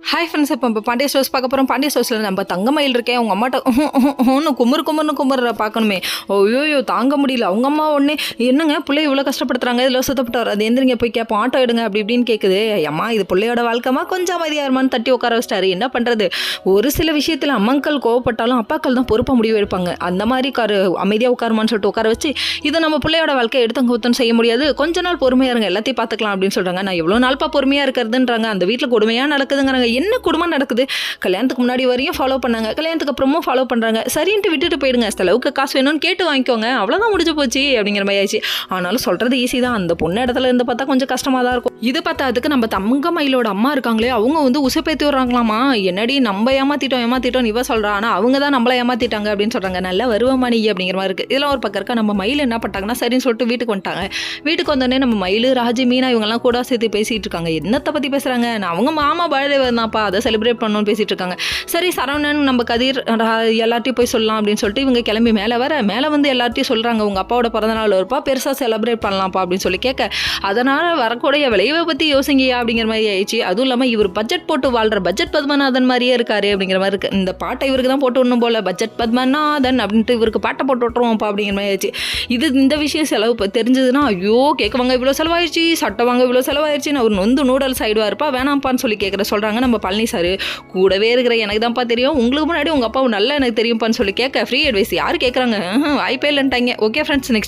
Hi friends, இப்போ Pandya stores பார்க்க போகிறோம். பாண்டிய ஸ்டோர்ஸில் நம்ம தங்கமயில் இருக்கேன், உங்கள் அம்மாட்ட ஒன்று குமுறுற பார்க்கணுமே. ஐயோயோ தாங்க முடியல. அவங்க அம்மா உடனே என்னங்க பிள்ளை இவ்வளோ கஷ்டப்படுத்துறாங்க, இதில் சுத்தப்பட்டு அது எந்திரிங்க போய் கேட்போம், ஆட்டோ எடுங்க அப்படி இப்படின்னு கேட்குது. அம்மா இது பிள்ளையோட வாழ்க்கைமா, கொஞ்சம் அமைதியாருமான்னு தட்டி உட்கார வச்சிட்டாரு. என்ன பண்ணுறது, ஒரு சில விஷயத்தில் அம்மாக்கள் கோவப்பட்டாலும் அப்பாக்கள் தான் பொறுப்பாக முடிவு எடுப்பாங்க. அந்த மாதிரி அமைதியாக உட்காருமான்னு சொல்லிட்டு உட்கார வச்சு, இதை நம்ம பிள்ளையோட வாழ்க்கையை எடுத்தங்க ஊத்தன்னு செய்ய முடியாது, கொஞ்ச நாள் பொறுமையாக இருங்க, எல்லாத்தையும் பார்த்துக்கலாம் அப்படின்னு சொல்கிறாங்க. நான் எவ்வளோ நாள்ப்பா பொறுமையாக இருக்கிறதுன்றாங்க. அந்த வீட்டில் கொடுமையாக நடக்குதுங்கிறாங்க. என்ன குடும்பம் நடக்குது? கல்யாணத்துக்கு முன்னாடி வரையும் ஃபாலோ பண்ணாங்க, கல்யாணத்துக்கு அப்புறமும் ஃபாலோ பண்ணுறாங்க. சரின்ட்டு விட்டுட்டு போயிடுங்க, செலவுக்கு காசு வேணும்னு கேட்டு வாங்கிக்கோங்க, அவ்வளோதான் முடிஞ்சு போச்சு அப்படிங்கிற மாதிரி ஆயிடுச்சு. ஆனாலும் சொல்கிறது ஈஸி தான், அந்த பொண்ணு இடத்துல இருந்து பார்த்தா கொஞ்சம் கஷ்டமாக தான் இருக்கும். இது பார்த்ததுக்கு நம்ம தங்கமயிலோட அம்மா இருக்காங்களே, அவங்க வந்து உசுப்பேற்றி விட்றாங்களாமா. என்னடி நம்ம ஏமாத்திட்டோம் இவ சொல்கிறா, ஆனால் அவங்க தான் நம்மளை ஏமாத்திட்டாங்க அப்படின்னு சொல்கிறாங்க. நல்லா வருவமானி அப்படிங்கிற மாதிரி இருக்குது. இதெல்லாம் ஒரு பக்கம் இருக்கா. நம்ம மயில் என்ன பண்ணிட்டாங்கன்னா சரின்னு சொல்லிட்டு வீட்டுக்கு வந்துட்டாங்க. வீட்டுக்கு வந்தோடனே நம்ம மயில், ராஜி, மீனா இவங்கெல்லாம் கூட சேர்த்து பேசிகிட்டு இருக்காங்க. என்னத்தை பற்றி பேசுகிறாங்க, அவங்க மாமா பர்த்டே தான்ப்பா, அதை செலிப்ரேட் பண்ணணும்னு பேசிகிட்டு இருக்காங்க. சரி சரவணன் நம்ம கதிர் எல்லார்ட்டையும் போய் சொல்லலாம் அப்படின்னு சொல்லிட்டு இவங்க கிளம்பி மேலே வந்து எல்லார்ட்டையும் சொல்கிறாங்க, உங்கள் அப்பாவோட பிறந்தநாள் வருப்பா, பெருசாக செலிப்ரேட் பண்ணலாம்ப்பா அப்படின்னு சொல்லி கேட்க, அதனால் வரக்கூடிய விளைவை பற்றி யோசிங்கயா அப்படிங்கிற மாதிரி ஆயிடுச்சு. அதுவும் இல்லாமல் இவர் பட்ஜெட் போட்டு வாழ்கிற பட்ஜெட் பத்மநாதன் மாதிரியே இருக்காரு அப்படிங்கிற மாதிரி இருக்குது. இந்த பாட்டை இவருக்கு தான் போட்டு விடணும் போல், பட்ஜெட் பத்மநாதன் அப்படின்ட்டு இவருக்கு பாட்டை போட்டு விட்டுருவோம்ப்பா அப்படிங்கிற மாதிரி ஆயிடுச்சு. இந்த விஷயம் செலவு தெரிஞ்சதுன்னா, ஐயோ கேட்க வாங்க இவ்வளோ செலவாயிடுச்சு, சட்டை வாங்க இவ்வளோ செலவாயிடுச்சுன்னு அவர் நொந்து நூடல்ஸ் ஆயிடுவாருப்பா, வேணாம்ப்பான்னு சொல்லி சொல்கிறாங்க நம்ம பழனி சார். கூடவே இருக்கிற எனக்கு தான்ப்பா தெரியும், உங்களுக்கு முன்னாடி உங்கள் அப்பாவும் நல்லா எனக்கு தெரியும்ப்பான்னு சொல்லி கேட்க, ஃப்ரீ அட்வைஸ் யார் கேட்குறாங்க, வாய்ப்பே இல்லைன்ட்டாங்க. Okay friends, next